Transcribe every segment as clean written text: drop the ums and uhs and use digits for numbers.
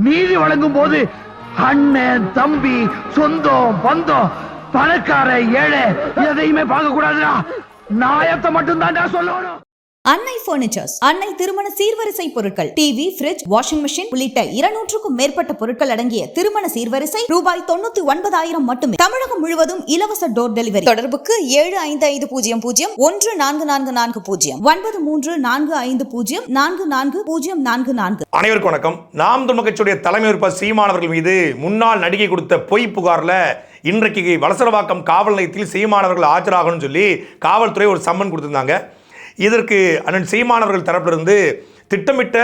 நீதி வழங்கும் போது அண்ணன் தம்பி சொந்தம் பந்தம் பணக்கார ஏழை எதையுமே பார்க்க கூடாதுடா. நாயத்தை மட்டும் தான் சொல்லணும். அன்னை பர்னிச்சர்ஸ், அன்னை திருமண சீர்வரிசை பொருட்கள், டிவி, ஃபிரிட்ஜ், வாஷிங் மெஷின் உள்ளிட்ட 200க்கும் மேற்பட்ட பொருட்கள் அடங்கிய திருமண சீர்வரிசை ரூபாய் 99,000 மட்டுமே. தமிழகம் முழுவதும் இலவச டோர் டெலிவரி. தொடர்புக்கு 7550014440 9345044044. அனைவருக்கும் வணக்கம். நாம் தமிழர் கட்சியுடைய தலைமை உறுப்பினர் சீமானவர்கள் மீது முன்னாள் நடிகை கொடுத்த பொய் புகார்ல இன்றைக்கு வலசரவாக்கம் காவல் நிலையத்தில் சீமானவர்கள் ஆஜராகணும்னு சொல்லி காவல்துறை ஒரு சம்மன் கொடுத்திருந்தாங்க. இதற்கு அண்ணன் சீமானவர்கள் தரப்பிலிருந்து திட்டமிட்ட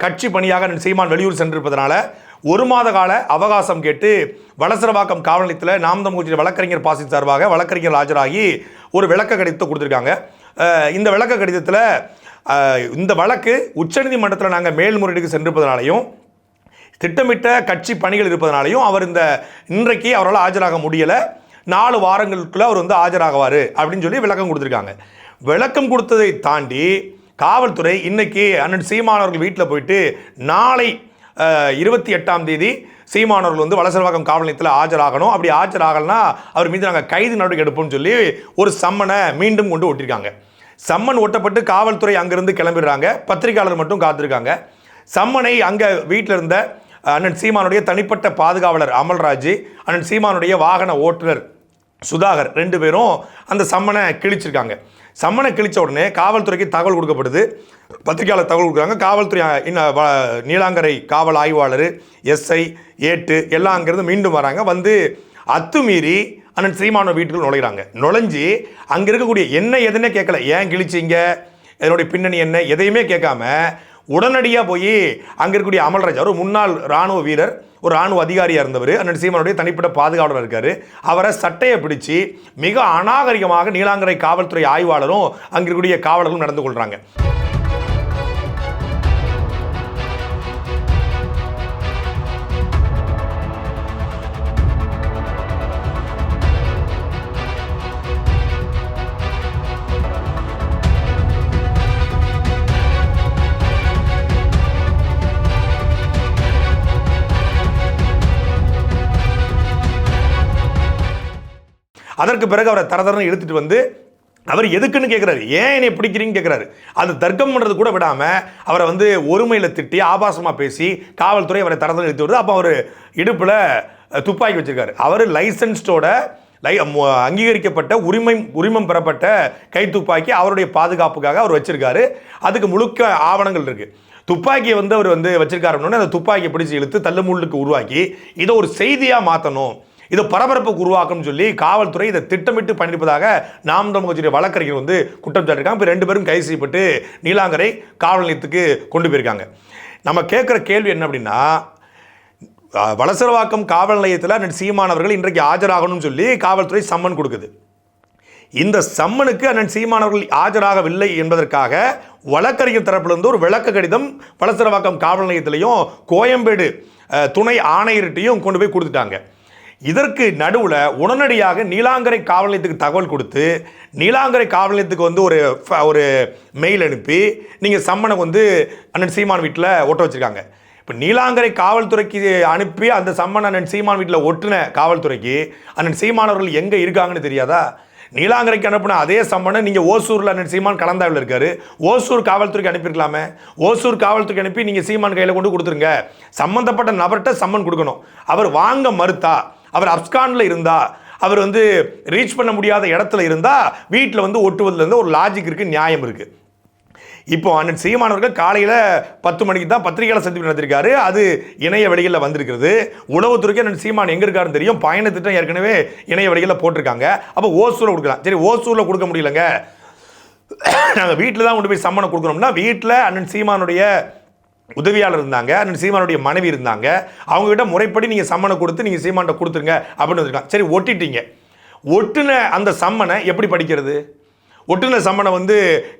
கட்சி பணியாக அண்ணன் சீமான் வெளியூர் சென்றிருப்பதனால 1 மாத கால அவகாசம் கேட்டு வலசரவாக்கம் காவல் நிலையத்தில் நாம் தமிழர் வழக்கறிஞர் பாசி சார்பாக வழக்கறிஞர் ஆஜராகி ஒரு விளக்க கடிதத்தை கொடுத்துருக்காங்க. இந்த விளக்க கடிதத்தில் இந்த வழக்கு உச்சநீதிமன்றத்தில் நாங்கள் மேல்முறையீடுக்கு சென்றிருப்பதனாலையும் திட்டமிட்ட கட்சி பணிகள் இருப்பதனாலையும் அவர் இன்றைக்கு அவரால் ஆஜராக முடியலை, 4 வாரங்களுக்குள்ளே அவர் ஆஜராகுவார் அப்படின்னு சொல்லி விளக்கம் கொடுத்துருக்காங்க. விளக்கம் கொடுத்ததை தாண்டி காவல்துறை இன்னைக்கு அண்ணன் சீமானவர்கள் வீட்டில் போயிட்டு நாளை 28ஆம் தேதி சீமானவர்கள் வலசரவாக்கம் காவல் நிலையத்தில் ஆஜராகணும், அப்படி ஆஜராகலன்னா அவர் மீது நாங்கள் கைது நடவடிக்கை எடுப்போம்னு சொல்லி ஒரு சம்மனை மீண்டும் கொண்டு ஒட்டியிருக்காங்க. சம்மன் ஒட்டப்பட்டு காவல்துறை அங்கிருந்து கிளம்பிடுறாங்க. பத்திரிகையாளர் மட்டும் காத்திருக்காங்க. சம்மனை அங்கே வீட்டில் இருந்த அண்ணன் சீமானுடைய தனிப்பட்ட பாதுகாவலர் அமல்ராஜ், அண்ணன் சீமானுடைய வாகன ஓட்டுநர் சுதாகர் 2 பேரும் அந்த சம்மனை கிழிச்சிருக்காங்க. சம்மனை கிழிச்ச உடனே காவல்துறைக்கு தகவல் கொடுக்கப்படுது. பத்திரிகையாளர் தகவல் கொடுக்குறாங்க. காவல்துறை நீலாங்கரை காவல் ஆய்வாளர் எஸ்ஐ ஏட்டு எல்லாம் அங்கேருந்து மீண்டும் வராங்க. அத்துமீறி அண்ணன் சீமான வீட்டுக்குள் நுழைகிறாங்க. நுழைஞ்சி அங்கே இருக்கக்கூடிய என்ன எதுன்னே கேட்கல, ஏன் கிழிச்சிங்க, இதனுடைய பின்னணி என்ன, எதையுமே கேட்காம உடனடியாக போய் அங்கே இருக்கக்கூடிய அமல்ராஜ், அவர் முன்னாள் இராணுவ வீரர், ஒரு இராணுவ அதிகாரியாக இருந்தவர், அண்ணன் சீமானுடைய தனிப்பட்ட பாதுகாவலர் இருக்கார், அவரை சட்டையை பிடிச்சி மிக அநாகரிகமாக நீலாங்கரை காவல்துறை ஆய்வாளரும் அங்கே இருக்கக்கூடிய காவலர்களும் நடந்து கொள்கிறாங்க. அதற்கு பிறகு அவரை தரதரன்னு எடுத்துட்டு அவர் எதுக்குன்னு கேட்குறாரு, ஏன் என்னை பிடிக்கிறீங்கன்னு கேட்குறாரு. அது தர்க்கம் பண்ணுறது கூட விடாமல் அவரை ஒருமையில் திட்டி ஆபாசமாக பேசி காவல்துறை அவரை தரதரன்னு எடுத்து வருது. அப்போ அவர் இடுப்பில் துப்பாக்கி வச்சிருக்காரு. அவர் லைசன்ஸ்டோட அங்கீகரிக்கப்பட்ட உரிமம் பெறப்பட்ட கை துப்பாக்கி அவருடைய பாதுகாப்புக்காக அவர் வச்சிருக்காரு. அதுக்கு முழுக்க ஆவணங்கள் இருக்குது. துப்பாக்கியை அவர் வச்சிருக்காரு. அந்த துப்பாக்கியை பிடிச்சி இழுத்து தள்ளுமுள்ளுக்கு உருவாக்கி இதை ஒரு செய்தியாக மாற்றணும், இதை பரபரப்புக்கு உருவாக்கணும்னு சொல்லி காவல்துறை இதை திட்டமிட்டு பண்ணியிருப்பதாக நாம் தமிழர் கட்சியுடைய வழக்கறிஞர் குற்றம் சாட்டியிருக்காங்க. இப்போ 2 பேரும் கைது செய்யப்பட்டு நீலாங்கரை காவல் நிலையத்துக்கு கொண்டு போயிருக்காங்க. நம்ம கேட்குற கேள்வி என்ன அப்படின்னா, வலசரவாக்கம் காவல் நிலையத்தில் அண்ணன் சீமானவர்கள் இன்றைக்கு ஆஜராகணும்னு சொல்லி காவல்துறை சம்மன் கொடுக்குது. இந்த சம்மனுக்கு அண்ணன் சீமானவர்கள் ஆஜராகவில்லை என்பதற்காக வழக்கறிஞர் தரப்பிலிருந்து ஒரு விளக்க கடிதம் வலசரவாக்கம் காவல் நிலையத்திலையும் கோயம்பேடு துணை ஆணையர்கிட்டையும் கொண்டு போய் கொடுத்துட்டாங்க. இதற்கு நடுவில் உடனடியாக நீலாங்கரை காவல் நிலையத்துக்கு தகவல் கொடுத்து நீலாங்கரை காவல் நிலையத்துக்கு ஒரு மெயில் அனுப்பி நீங்கள் சம்மனை அண்ணன் சீமான் வீட்டில் ஒட்ட வச்சுருக்காங்க. இப்போ நீலாங்கரை காவல்துறைக்கு அனுப்பி அந்த சம்மன் அண்ணன் சீமான் வீட்டில் ஒட்டின காவல்துறைக்கு அண்ணன் சீமானவர்கள் எங்கே இருக்காங்கன்னு தெரியாதா? நீலாங்கரைக்கு அனுப்பின அதே சம்மனை நீங்கள் ஓசூரில் அண்ணன் சீமான் கலந்தாவில் இருக்காரு, ஓசூர் காவல்துறைக்கு அனுப்பியிருக்கலாமே. ஓசூர் காவல்துறைக்கு அனுப்பி நீங்கள் சீமான் கையில் கொண்டு கொடுத்துருங்க. சம்மந்தப்பட்ட நபர்கிட்ட சம்மன் கொடுக்கணும். அவர் வாங்க மறுத்தா, அவர் அப்ஸ்கானில் இருந்தா, அவர் ரீச் பண்ண முடியாத இடத்துல இருந்தால் வீட்டில் ஒட்டுவதுலேருந்து ஒரு லாஜிக் இருக்குது, நியாயம் இருக்குது. இப்போ அண்ணன் சீமானவர்கள் காலையில் 10 மணிக்கு தான் பத்திரிகையாளர் சந்திப்பு நடத்திருக்காரு. அது இணைய வழிகளில் வந்திருக்கிறது. உளவுத்துறைக்கு அண்ணன் சீமான் எங்கே இருக்காருன்னு தெரியும். பயண திட்டம் ஏற்கனவே இணைய வழிகளில் போட்டிருக்காங்க. அப்போ ஓசூரில் கொடுக்கலாம். சரி, ஓசூரில் கொடுக்க முடியலங்க, நாங்கள் வீட்டில் தான் கொண்டு போய் சம்மனை கொடுக்கணும்னா வீட்டில் அண்ணன் சீமானுடைய உதவியாளர் இருந்தாங்க, அண்ணன் சீமானுடைய மனைவி இருந்தாங்க, அவங்ககிட்ட முறைப்படி நீங்கள் சம்மனை கொடுத்து நீங்கள் சீமான்கிட்ட கொடுத்துருங்க அப்படின்னு வந்திருக்காங்க. சரி, ஒட்டிட்டீங்க. ஒட்டுன அந்த சம்மனை எப்படி படிக்கிறது? ஒட்டுன சம்மனை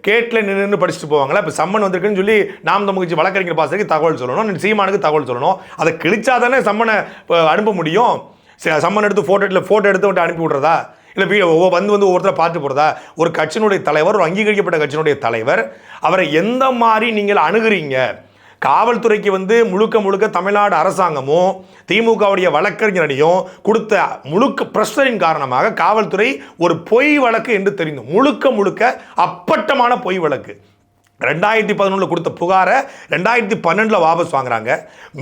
கேட்டில் நின்று படிச்சுட்டு போவாங்களா? இப்போ சம்மன் வந்திருக்குன்னு சொல்லி நாம் தமிழர் கட்சி வழக்கறிஞர் பாசத்துக்கு தகவல் சொல்லணும், சீமானுக்கு தகவல் சொல்லணும். அதை கிழிச்சாதானே சம்மனை அனுப்ப முடியும். சம்மன் எடுத்து ஃபோட்டோ எடுத்து அனுப்பி விட்றதா? இல்லை ஒவ்வொருத்தரை பார்த்து போகிறதா? ஒரு கட்சியினுடைய தலைவர், ஒரு அங்கீகரிக்கப்பட்ட கட்சியினுடைய தலைவர், அவரை எந்த மாதிரி நீங்கள் அணுகுறீங்க? காவல்துறைக்கு முழுக்க முழுக்க தமிழ்நாடு அரசாங்கமும் திமுகவுடைய வழக்கறிஞரையும் கொடுத்த முழுக்க பிரஷரின் காரணமாக காவல்துறை ஒரு பொய் வழக்கு என்று தெரியும். முழுக்க முழுக்க அப்பட்டமான பொய் வழக்கு. 2011 கொடுத்த புகாரை 2012 வாபஸ் வாங்குறாங்க.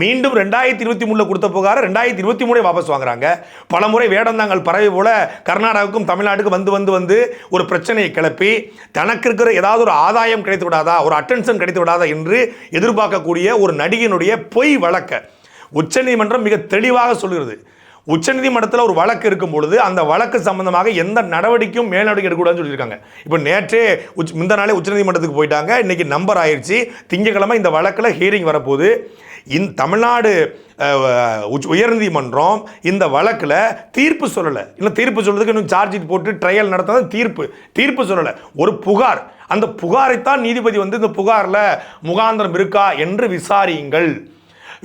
மீண்டும் 2023 கொடுத்த புகாரை 2023 வாபஸ் வாங்குறாங்க. பல முறை வேடந்தாங்கல் பறவை போல கர்நாடகாவுக்கும் தமிழ்நாட்டுக்கு வந்து ஒரு பிரச்சனையை கிளப்பி தனக்கு இருக்கிற ஏதாவது ஒரு ஆதாயம் கிடைத்து விடாதா, ஒரு அட்டென்ஷன் கிடைத்து விடாதா என்று எதிர்பார்க்கக்கூடிய ஒரு நடிகையினுடைய பொய் வழக்க உச்சநீதிமன்றம் மிக தெளிவாக சொல்கிறது. உச்சநீதிமன்றத்தில் ஒரு வழக்கு இருக்கும் பொழுது அந்த வழக்கு சம்பந்தமாக எந்த நடவடிக்கையும் மேல் நடவடிக்கை எடுக்கக்கூடாதுன்னு சொல்லியிருக்காங்க. இப்போ நேற்றே இந்த நாளே உச்சநீதிமன்றத்துக்கு போயிட்டாங்க. இன்னைக்கு நம்பர் ஆயிடுச்சு. திங்கக்கிழமை இந்த வழக்கில் ஹியரிங் வரப்போகுது. தமிழ்நாடு உயர்நீதிமன்றம் இந்த வழக்கில் தீர்ப்பு சொல்லலை. இல்லை தீர்ப்பு சொல்றதுக்கு இன்னும் சார்ஜ் ஷீட் போட்டு ட்ரையல் நடத்தாத தீர்ப்பு சொல்லலை. ஒரு புகார், அந்த புகாரைத்தான் நீதிபதி இந்த புகாரில் முகாந்திரம் இருக்கா என்று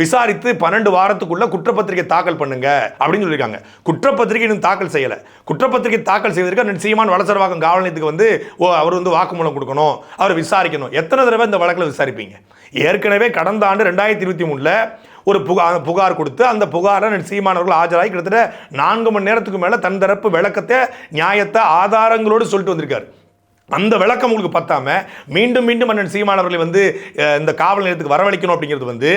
விசாரித்து 12 வாரத்துக்குள்ள குற்றப்பத்திரிகை தாக்கல் பண்ணுங்க அப்படின்னு சொல்லியிருக்காங்க. குற்றப்பத்திரிகை இன்னும் தாக்கல் செய்யலை. குற்றப்பத்திரிகை தாக்கல் செய்வதற்கு சீமான் வளசரவாக்கம் காவல் நிலையத்துக்கு அவர் வாக்குமூலம் கொடுக்கணும், அவர் விசாரிக்கணும். எத்தனை தடவை இந்த வழக்கில் விசாரிப்பீங்க? ஏற்கனவே கடந்த ஆண்டு 2023 ஒரு புகார் கொடுத்து அந்த புகாரில் சீமானவர்கள் ஆஜராகி கிட்டத்தட்ட 4 மணி நேரத்துக்கு மேலே தன் தரப்பு விளக்கத்தை, நியாயத்தை, ஆதாரங்களோடு சொல்லிட்டு வந்திருக்காரு. அந்த விளக்கம் உங்களுக்கு பத்தாம மீண்டும் அண்ணன் சீமானவர்களை இந்த காவல் நிலையத்துக்கு வரவழைக்கணும் அப்படிங்கிறது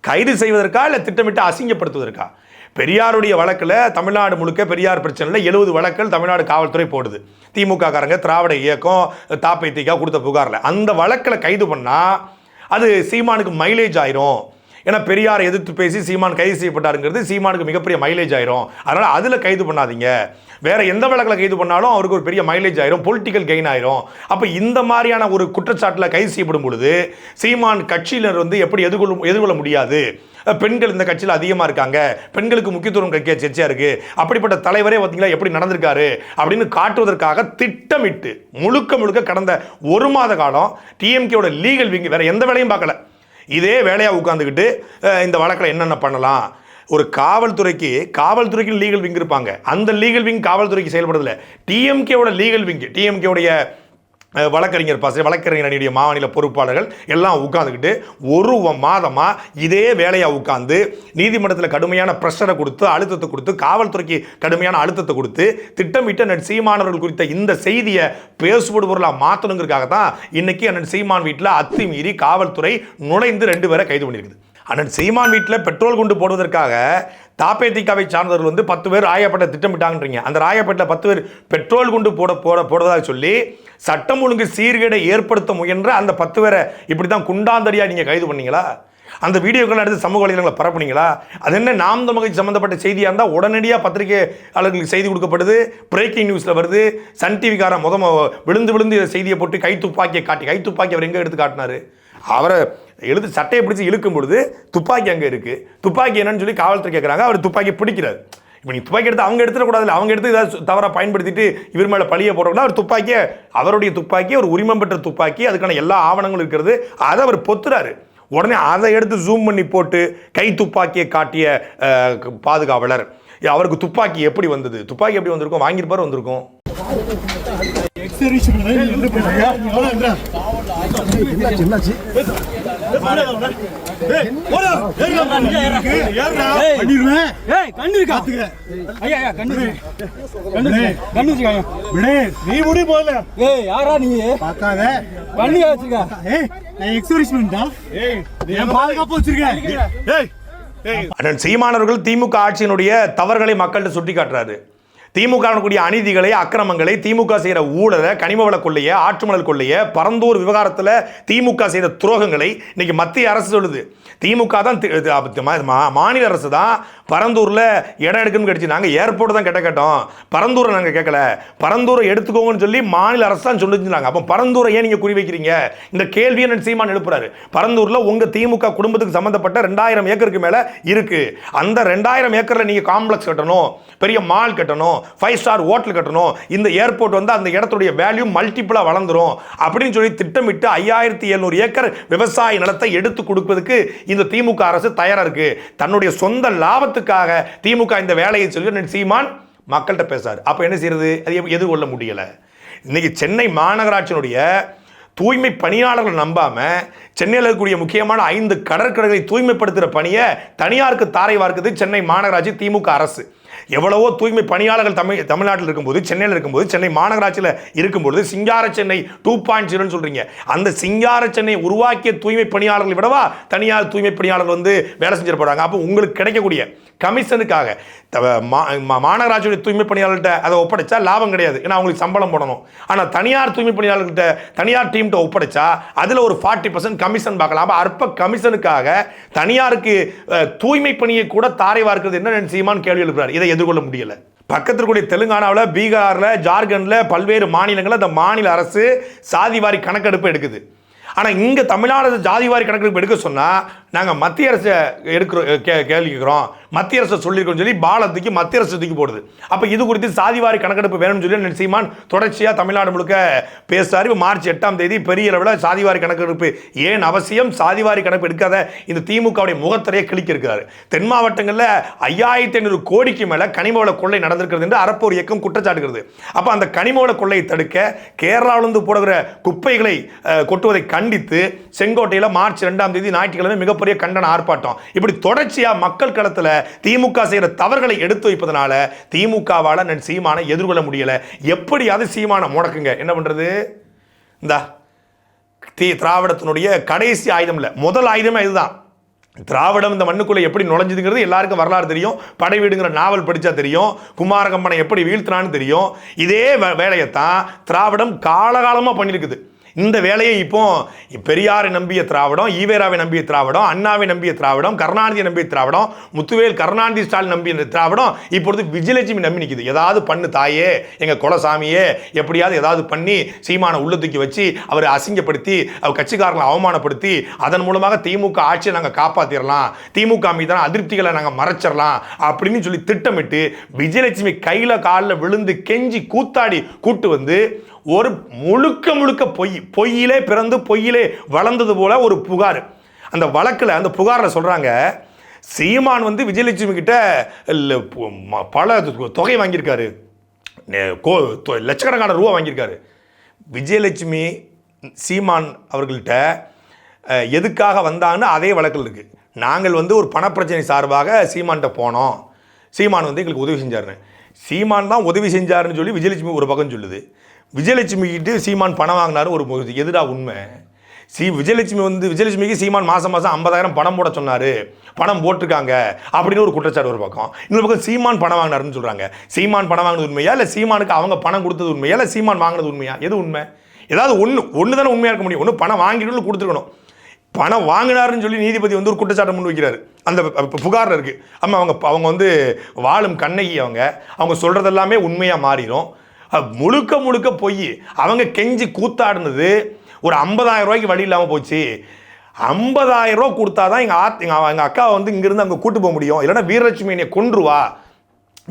கைது செய்வதற்கா இல்லை திட்டமிட்டு அசிங்கப்படுத்துவதற்கா? பெரியாருடைய வழக்கில் தமிழ்நாடு முழுக்க பெரியார் பிரச்சனையில் 70 வழக்குகள் தமிழ்நாடு காவல்துறை போடுது. திமுக காரங்க, திராவிட இயக்கம், தாப்பைத்திக கொடுத்த புகாரில் அந்த வழக்கில் கைது பண்ணால் அது சீமானுக்கு மைலேஜ் ஆயிரும். ஏன்னா பெரியாரை எதிர்த்து பேசி சீமான் கைது செய்யப்பட்டாருங்கிறது சீமானுக்கு மிகப்பெரிய மைலேஜ் ஆயிரும். அதனால் அதில் கைது பண்ணாதீங்க. வேற எந்த வழக்கில் கைது பண்ணாலும் அவருக்கு ஒரு பெரிய மைலேஜ் ஆயிரும், பொலிட்டிக்கல் கெயின் ஆயிரும். அப்போ இந்த மாதிரியான ஒரு குற்றச்சாட்டில் கைது செய்யப்படும் பொழுது சீமான் கட்சியினர் எப்படி எதிர்கொள்ள முடியாது. பெண்கள் இந்த கட்சியில் அதிகமாக இருக்காங்க, பெண்களுக்கு முக்கியத்துவம் கட்சியாக இருக்கு, அப்படிப்பட்ட தலைவரே பார்த்தீங்களா எப்படி நடந்திருக்காரு அப்படின்னு காட்டுவதற்காக திட்டமிட்டு முழுக்க கடந்த 1 மாத காலம் டிஎம்கேவோட லீகல் விங் வேற எந்த வேலையும் பார்க்கல. இதே வேலையாக உட்காந்துக்கிட்டு இந்த வழக்கில் என்னென்ன பண்ணலாம். ஒரு காவல்துறைக்கு லீகல் விங் இருப்பாங்க. அந்த லீகல் விங் காவல்துறைக்கு செயல்படுறதில்ல. டிஎம்கேவோட லீகல் விங், டிஎம்கேவுடைய வழக்கறிஞர் அணியுடைய மாநில பொறுப்பாளர்கள் எல்லாம் உட்கார்ந்துக்கிட்டு 1 மாதமாக இதே வேலையாக உட்கார்ந்து நீதிமன்றத்தில் கடுமையான பிரஷரை கொடுத்து, அழுத்தத்தை கொடுத்து, காவல்துறைக்கு கடுமையான அழுத்தத்தை கொடுத்து திட்டமிட்ட சீமானவர்கள் குறித்த இந்த செய்தியை பேசுபடுபொருளாக மாற்றணுங்கிறதுக்காக தான் இன்னைக்கு அண்ணன் சீமான் வீட்டில் அத்துமீறி காவல்துறை நுழைந்து 2 பேரை கைது பண்ணியிருக்குது. அண்ணன் சீமான் வீட்டில் பெட்ரோல் குண்டு போடுவதற்காக தாப்பேதிகாவை சார்ந்தவர்கள் 10 பேர் ராயப்பேட்டை திட்டமிட்டாங்கன்றீங்க. அந்த ராயப்பேட்டில் 10 பேர் பெட்ரோல் குண்டு போடுவதாக சொல்லி சட்டம் ஒழுங்கு சீர்கேடை ஏற்படுத்த முயன்ற அந்த 10 பேரை இப்படி தான் குண்டாந்தடியாக நீங்கள் கைது பண்ணீங்களா? அந்த வீடியோக்கள் எடுத்து சமூக வலைதளங்களை பரப்புனீங்களா? அது என்ன நாம் தமிழ் கட்சி சம்மந்தப்பட்ட செய்தியாக இருந்தால் உடனடியாக பத்திரிகையாளர்களுக்கு செய்தி கொடுக்கப்படுது, பிரேக்கிங் நியூஸில் வருது. சன் டிவிக்காரன் விழுந்து செய்தியை போட்டு கை துப்பாக்கி அவர் எங்கே எடுத்து காட்டினாரு? அவரை சட்டையை பிடிச்சி இழுக்கும் பொழுது துப்பாக்கி அங்கே இருக்குது. துப்பாக்கி என்னன்னு சொல்லி காவல்துறை கேட்குறாங்க. அவர் துப்பாக்கி பிடிக்கிறார். இப்போ நீ துப்பாக்கி எடுத்து அவங்க எடுத்துடக்கூடாது, அவங்க எடுத்து ஏதாவது தவறாக பயன்படுத்திட்டு இவர் மேலே பழியை போடக்கூடாது. அவர் துப்பாக்கியை, அவருடைய துப்பாக்கி ஒரு உரிமம் பெற்ற துப்பாக்கி, அதுக்கான எல்லா ஆவணங்களும் இருக்கிறது. அதை அவர் பொத்துறாரு. உடனே அதை எடுத்து ஜூம் பண்ணி போட்டு கை துப்பாக்கியை காட்டிய பாதுகாவலர் அவருக்கு துப்பாக்கி எப்படி வந்தது, துப்பாக்கி எப்படி வந்திருக்கும், வாங்கியிருப்பார் வந்திருக்கும். சீமானவர்கள் திமுக ஆட்சியினுடைய தவறுகளை மக்கள்கிட்ட சுட்டி காட்டுறாரு. திமுக கூடிய அநீதிகளை, அக்கிரமங்களை, திமுக செய்கிற ஊழலை, கனிமவள கொள்ளைய, ஆற்றுமணல் கொள்ளைய, பரந்தூர் விவகாரத்தில் திமுக செய்த துரோகங்களை இன்னைக்கு மத்திய அரசு சொல்லுது. திமுக தான், மாநில அரசு தான் பரந்தூரில் இடம் எடுக்கணும்னு கிடைச்சி. நாங்கள் ஏர்போர்ட் தான் கேட்டோம், பரந்தூரை நாங்கள் கேட்கல. பரந்தூரை எடுத்துக்கோங்கன்னு சொல்லி மாநில அரசு தான் சொல்லிச்சுனாங்க. அப்போ பரந்தூரை ஏன் நீங்கள் குறி வைக்கிறீங்க? இந்த கேள்வியை நான் சீமான் எழுப்புறாரு. பரந்தூரில் உங்கள் திமுக குடும்பத்துக்கு சம்மந்தப்பட்ட 2000 ஏக்கருக்கு மேலே இருக்கு. அந்த 2000 ஏக்கரில் நீங்கள் காம்ப்ளெக்ஸ் கட்டணும், பெரிய மால் கட்டணும், 5 ஸ்டார் ஹோட்டல் கட்டணும், இந்த ஏர்போர்ட் அந்த இடத்துடைய வேல்யூ மல்டிபிளாக வளர்ந்துரும் அப்படின்னு சொல்லி திட்டமிட்டு 5700 ஏக்கர் விவசாய நிலத்தை எடுத்து கொடுப்பதற்கு இந்த திமுக அரசு தயாரா இருக்கு. தன்னுடைய சொந்த லாபத்துக்காக திமுக இந்த வேலையை சொல்லி சீமான் மக்கள்கிட்ட பேசாரு. அப்ப என்ன செய்யறது? அது எதிர்கொள்ள முடியல. இன்னைக்கு சென்னை மாநகராட்சியினுடைய தூய்மை பணியாளர்களை நம்பாம சென்னையில் இருக்கக்கூடிய முக்கியமான 5 கடற்கரைகளை தூய்மைப்படுத்துகிற பணியை தனியாருக்கு தாரை வார்க்குது சென்னை மாநகராட்சி திமுக அரசு. எவ்வளவோ தூய்மை பணியாளர்கள் தமிழ்நாட்டில் இருக்கும்போது, சென்னையில் இருக்கும்போது, சென்னை மாநகராட்சியில் இருக்கும்போது சிங்கார சென்னை 2.0 சொல்றீங்க. அந்த சிங்கார சென்னை உருவாக்கிய தூய்மை பணியாளர்கள் விடவா தனியார் தூய்மை பணியாளர்கள் வந்து வேலை செஞ்சிட போறாங்க. அப்போ உங்களுக்கு கிடைக்கக்கூடிய கமிஷனுக்காக மாநகராட்சியுடைய தூய்மை பணியாளர்கிட்ட அதை ஒப்படைச்சா லாபம் கிடையாது, ஏன்னா அவங்களுக்கு சம்பளம் போடணும். ஆனால் தனியார் தூய்மை பணியாளர்கிட்ட தனியார் டீம்கிட்ட ஒப்படைச்சா அதில் ஒரு 40% கமிஷன் பார்க்கலாம். அப்போ அற்ப கமிஷனுக்காக தனியாருக்கு தூய்மை பணியை கூட தாரை வார்க்கிறது என்ன சீமான் கேள்வி எழுப்புறாரு. இதை எதிர்கொள்ள முடியல. பக்கத்தில் கூடிய தெலுங்கானாவில், பீகாரில், ஜார்க்கண்டில், பல்வேறு மாநிலங்களில் அந்த மாநில அரசு சாதிவாரி கணக்கெடுப்பு எடுக்குது. ஆனால் இங்கே தமிழ்நாடு ஜாதிவாரி கணக்கெடுப்பு எடுக்க சொன்னால் நாங்கள் மத்திய அரசை கேள்வி கேட்குறோம், மத்திய அரசை சொல்லியிருக்கோம் சொல்லி பாலத்துக்கு மத்திய அரசு தூக்கி போடுது. அப்போ இது குறித்து சாதிவாரி கணக்கெடுப்பு வேணும்னு சொல்லி சீமான் தொடர்ச்சியாக தமிழ்நாடு முழுக்க பேசுகிறார். இப்போ மார்ச் 8ஆம் தேதி பெரிய அளவில் சாதிவாரி கணக்கெடுப்பு ஏன் அவசியம், சாதிவாரி கணக்கு எடுக்காத இந்த திமுகவுடைய முகத்திரையை கிழிக்க இருக்கிறார். தென் மாவட்டங்களில் 5500 கோடிக்கு மேலே கனிமவள கொள்ளை நடந்திருக்கிறது என்று அறப்போர் இயக்கம் குற்றச்சாட்டுகிறது. அப்போ அந்த கனிமவள கொள்ளையை தடுக்க கேரளாவிலிருந்து போடுகிற குப்பைகளை கொட்டுவதை கண்டித்து செங்கோட்டையில் மார்ச் 2ஆம் தேதி ஞாயிற்றுக்கிழமை மிகப்பெரிய கண்டன ஆர்ப்பாட்டம். இப்படி தொடர்ச்சியாக மக்கள் களத்தில் திமுக செய்கிற தவறுகளை எடுத்து வைப்பதனால திமுகவால் சீமானை எதிர்கொள்ள முடியல. எப்படியாவது சீமானை முடக்குங்க. என்ன பண்றது? இந்த திராவிடத்தினுடைய கடைசி ஆயுதம் இல்லை, முதல் ஆயுதமே இதுதான். திராவிடம் இந்த மண்ணுக்குள்ள எப்படி நுழைஞ்சதுங்கிறது எல்லாருக்கும் வரலாறு தெரியும். படை வீடுங்கிற நாவல் படித்தா தெரியும். குமாரகம்பனை எப்படி வீழ்த்தினான்னு தெரியும். இதே வேலையைத்தான் திராவிடம் காலகாலமாக பண்ணியிருக்குது. இந்த வேலையை இப்போ பெரியாரை நம்பிய திராவிடம், ஈவேராவை நம்பிய திராவிடம், அண்ணாவை நம்பிய திராவிடம், கருணாநிதியை நம்பிய திராவிடம், முத்துவேல் கருணாநிதி ஸ்டாலின் நம்பிய திராவிடம் இப்பொழுது விஜயலட்சுமி நம்பி நிற்குது. ஏதாவது பண்ணு தாயே, எங்கள் குலசாமியே, எப்படியாவது ஏதாவது பண்ணி சீமான உள்ளத்துக்கு வச்சு அவரை அசிங்கப்படுத்தி அவர் கட்சிக்காரங்களை அவமானப்படுத்தி அதன் மூலமாக திமுக ஆட்சியை நாங்கள் காப்பாற்றிடலாம், திமுக மீதான அதிருப்திகளை நாங்கள் மறைச்சிடலாம் அப்படின்னு சொல்லி திட்டமிட்டு விஜயலட்சுமி கையில் காலில் விழுந்து கெஞ்சி கூத்தாடி கூட்டு வந்து ஒரு முழுக்க பொய்யிலே பிறந்து பொய்யிலே வளர்ந்தது போல ஒரு புகார். அந்த வழக்கில், அந்த புகாரில் சொல்கிறாங்க, சீமான் வந்து விஜயலட்சுமி கிட்ட பல தொகை வாங்கியிருக்காரு, லட்சக்கணக்கான ரூபா வாங்கியிருக்காரு. விஜயலட்சுமி சீமான் அவர்கள்ட்ட எதுக்காக வந்தான்னு அதே வழக்கில் இருக்குது. நாங்கள் வந்து ஒரு பணப்பிரச்சனை சார்பாக சீமான்கிட்ட போனோம், சீமான் வந்து எங்களுக்கு உதவி செஞ்சாருன்னு. சீமான் தான் உதவி செஞ்சாருன்னு சொல்லி விஜயலட்சுமி ஒரு பக்கம் சொல்லுது. விஜயலட்சுமி கிட்ட சீமான் பணம் வாங்கினாரு ஒரு எதிரா உண்மை. விஜயலட்சுமிக்கு சீமான் மாதம் 50,000 பணம் போட சொன்னார், பணம் போட்டிருக்காங்க அப்படின்னு ஒரு குற்றச்சாட்டு ஒரு பக்கம். இன்னொரு பக்கம் சீமான் பணம் வாங்கினாருன்னு சொல்கிறாங்க. சீமான் பணம் வாங்கினது உண்மையா, இல்லை சீமானுக்கு அவங்க பணம் கொடுத்தது உண்மையா, இல்லை சீமான் வாங்கினது உண்மையா? எது உண்மை? ஏதாவது ஒன்று தானே உண்மையாக இருக்க முடியும். ஒன்று பணம் வாங்கிட்டு கொடுத்துருக்கணும். பணம் வாங்கினாருன்னு சொல்லி நீதிபதி வந்து ஒரு குற்றச்சாட்டை முன் வைக்கிறாரு. அந்த புகாரில் இருக்குது. ஆமாம், அவங்க வந்து வாழும் கண்ணகி, அவங்க சொல்கிறது எல்லாமே உண்மையாக மாறிடும். முழுக்க பொய். அவங்க கெஞ்சி கூத்தாடினது ஒரு 50,000 ரூபாய்க்கு வழி இல்லாமல் போச்சு. 50,000 ரூபா கொடுத்தா தான் எங்கள் அக்காவை வந்து இங்கேருந்து அங்கே கூட்டு போக முடியும், இல்லைன்னா வீரலட்சுமி என்னை கொன்றுவா,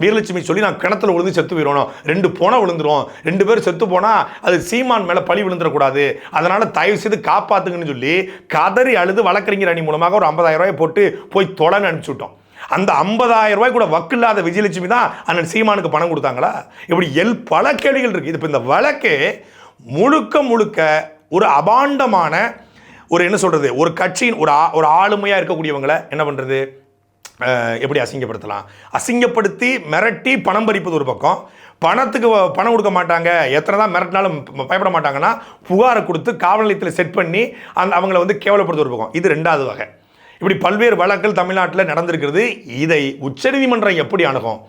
வீரலட்சுமி சொல்லி நான் கிணத்துல விழுந்து செத்து போயிடணும், 2 போனை விழுந்துரும், 2 பேர் செத்து போனால் அது சீமான் மேலே பழி விழுந்துடக்கூடாது, அதனால் தயவு செய்து காப்பாற்றுங்கன்னு சொல்லி கதறி அழுது வழக்கறிஞர் அணி மூலமாக ஒரு 50,000 ரூபாய் போட்டு போய் தொலைன்னு அனுப்பிச்சுட்டோம். அந்த 50,000 ரூபாய் கூட வக்கில்லாத விஜயலட்சுமி தான் அண்ணன் சீமானுக்கு பணம் கொடுத்தாங்களா? இப்படி பல கேள்விகள் இருக்குது. இப்போ இந்த வழக்கு முழுக்க ஒரு அபாண்டமான ஒரு என்ன சொல்கிறது, ஒரு கட்சியின் ஒரு ஆளுமையாக இருக்கக்கூடியவங்களை என்ன பண்ணுறது, எப்படி அசிங்கப்படுத்தலாம், அசிங்கப்படுத்தி மிரட்டி பணம் பறிப்பது ஒரு பக்கம். பணத்துக்கு பணம் கொடுக்க மாட்டாங்க, எத்தனை தான் மிரட்டினாலும் பயப்பட மாட்டாங்கன்னா புகாரை கொடுத்து காவல் நிலையத்தில் செட் பண்ணி அவங்கள வந்து கேவலப்படுத்த ஒரு பக்கம். இது 2வது வகை. இப்படி பல்வேறு வழக்குகள் தமிழ்நாட்டில் நடந்திருக்கிறது. இதை உச்சநீதிமன்றம் எப்படி அணுகும்?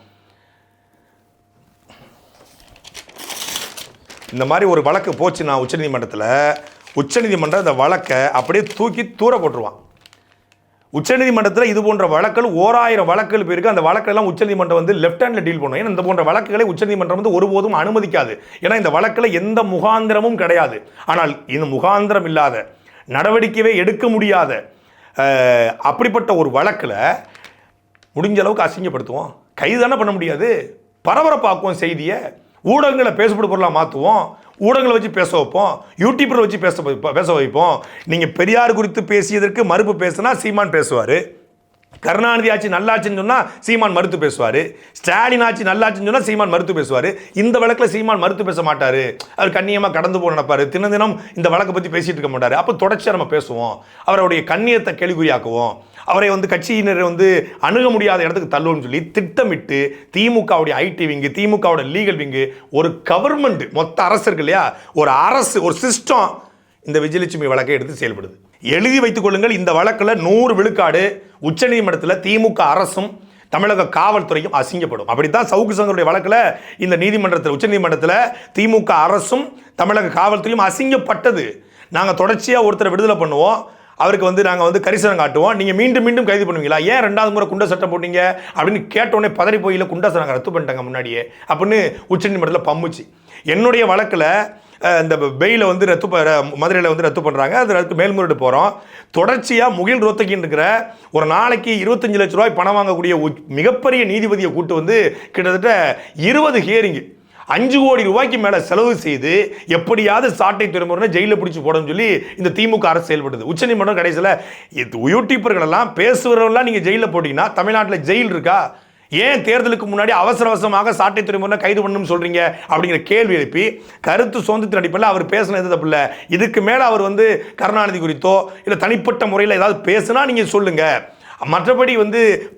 இந்த மாதிரி ஒரு வழக்கு போச்சுன்னா உச்சநீதிமன்றம் இந்த வழக்கை அப்படியே தூக்கி தூர போட்டுருவான். உச்சநீதிமன்றத்தில் இது போன்ற வழக்குகள் 1000 வழக்குகள் போயிருக்கு. அந்த வழக்கெல்லாம் உச்சநீதிமன்றம் வந்து லெஃப்ட் ஹேண்டில் டீல் பண்ணும். ஏன்னா இந்த போன்ற வழக்குகளை உச்சநீதிமன்றம் வந்து ஒருபோதும் அனுமதிக்காது. ஏன்னா இந்த வழக்கில் எந்த முகாந்திரமும் கிடையாது. ஆனால் இந்த முகாந்திரம் இல்லாத, நடவடிக்கையே எடுக்க முடியாத அப்படிப்பட்ட ஒரு வழக்கில் முடிஞ்ச அளவுக்கு அசிங்கப்படுத்துவோம். கைது தானே பண்ண முடியாது, பரபரப்பாக்குவோம் செய்தியை, ஊடகங்களை பேசப்படும் பொருளாக மாற்றுவோம், ஊடகங்களை வச்சு பேச வைப்போம், யூடியூப்பில் வச்சு பேச வைப்போம். நீங்கள் பெரியார் குறித்து பேசியதற்கு மறுப்பு பேசினா சீமான் பேசுவார், கருணாநிதி ஆட்சி நல்லாட்சின்னு சொன்னா சீமான் மறுத்து பேசுவாரு, ஸ்டாலின் ஆட்சி நல்லாட்சின்னு சொன்னா சீமான் மறுத்து பேசுவாரு. இந்த வழக்குல சீமான் மறுத்து பேச மாட்டாரு, அவர் கண்ணியமா கடந்து போக நினைப்பாரு, தினம் இந்த வழக்கை பத்தி பேசிட்டு இருக்க மாட்டாரு. அப்ப தொடர்ச்சியா நம்ம பேசுவோம், அவருடைய கண்ணியத்தை கேள்விக்குறியாக்குவோம், அவரை கட்சியினர் அணுக முடியாத இடத்துக்கு தள்ளுவோம்னு சொல்லி திட்டமிட்டு திமுகவுடைய ஐடி விங்கு, திமுகவுடைய லீகல் விங்கு, ஒரு கவர்மெண்ட், மொத்த அரசு இருக்கு இல்லையா, ஒரு அரசு, ஒரு சிஸ்டம் இந்த விஜயலட்சுமி வழக்கை எடுத்து செயல்படுது. எழுதி வைத்துக் கொள்ளுங்கள், இந்த வழக்கில் 100 விழுக்காடு உச்சநீதிமன்றத்தில் திமுக அரசும் தமிழக காவல்துறையும் அசிங்கப்படும். அப்படித்தான் சவுக்கு சங்கருடைய வழக்கில் இந்த நீதிமன்றத்தில், உச்சநீதிமன்றத்தில் திமுக அரசும் தமிழக காவல்துறையும் அசிங்கப்பட்டது. நாங்கள் தொடர்ச்சியாக ஒருத்தரை விடுதலை பண்ணுவோம், அவருக்கு நாங்கள் கரிசனம் காட்டுவோம், நீங்கள் மீண்டும் மீண்டும் கைது பண்ணுவீங்களா, ஏன் 2வது முறை குண்ட சட்டம் போட்டீங்க அப்படின்னு கேட்டோடனே பதறி போயில குண்டா நாங்கள் ரத்து பண்ணிட்டாங்க முன்னாடியே அப்படின்னு உச்சநீதிமன்றத்தில் பம்முச்சு. என்னுடைய வழக்கில் இந்த பெயில மதுரையில் ரத்து பண்ணுறாங்க, அதுக்கு மேல்முறையீடு போகிறோம். தொடர்ச்சியாக முகில் ரோத்தகின்னு இருக்கிற ஒரு நாளைக்கு 25 லட்ச ரூபாய் பணம் வாங்கக்கூடிய மிகப்பெரிய நீதிபதியை கூட்டு கிட்டத்தட்ட 20 ஹியரிங்கு 5 கோடி ரூபாய்க்கு மேலே செலவு செய்து எப்படியாவது சாட்டை துறைமுறை ஜெயிலில் பிடிச்சி போடணும்னு சொல்லி இந்த திமுக அரசு செயல்படுது. உச்சநீதிமன்றம் கடைசியில் யூடியூபர்கள் எல்லாம் பேசுகிறவர்களாம் நீங்கள் ஜெயிலில் போட்டிங்கன்னா தமிழ்நாட்டில் ஜெயில் இருக்கா, ஏன் தேர்தலுக்கு முன்னாடி அவசரமாக சாட்டை துறைமுறை கைது பண்ணணும்னு சொல்றீங்க அப்படிங்கிற கேள்வி எழுப்பி கருத்து சுதந்திரத்தின் அடிப்படையில் அவர் பேசினது தப்பு இல்லை. இதுக்கு மேலே அவர் கருணாநிதி குறித்தோ இல்லை தனிப்பட்ட முறையில் ஏதாவது பேசுனா நீங்கள் சொல்லுங்க, மற்றபடி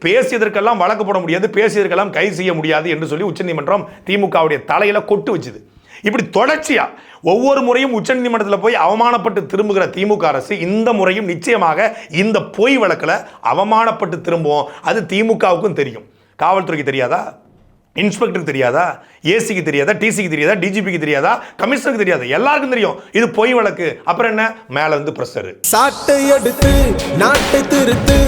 பேசியதற்கெல்லாம் வழக்கு போட முடியாது, பேசியதற்கெல்லாம் கைது செய்ய முடியாது என்று சொல்லி உச்சநீதிமன்றம் திமுகவுடைய தலையில கொட்டு வச்சுது. இப்படி தொடர்ச்சியா ஒவ்வொரு முறையும் உச்சநீதிமன்றத்தில் போய் அவமானப்பட்டு திரும்புகிற திமுக அரசு இந்த முறையும் நிச்சயமாக இந்த பொய் வழக்கில் அவமானப்பட்டு திரும்புவோம். அது திமுகவுக்கும் தெரியும், காவல்துறைக்கு தெரியாதா, இன்ஸ்பெக்டருக்கு தெரியாதா, ஏசிக்கு தெரியாதா, டிசிக்கு தெரியாதா, டிஜிபிக்கு தெரியாதா, கமிஷனருக்கு தெரியாதா, எல்லாருக்கும் தெரியும் இது பொய் வழக்கு. அப்புறம் என்ன, மேல பிரஷர். சாட்டை எடுத்து நாட்டை திருத்து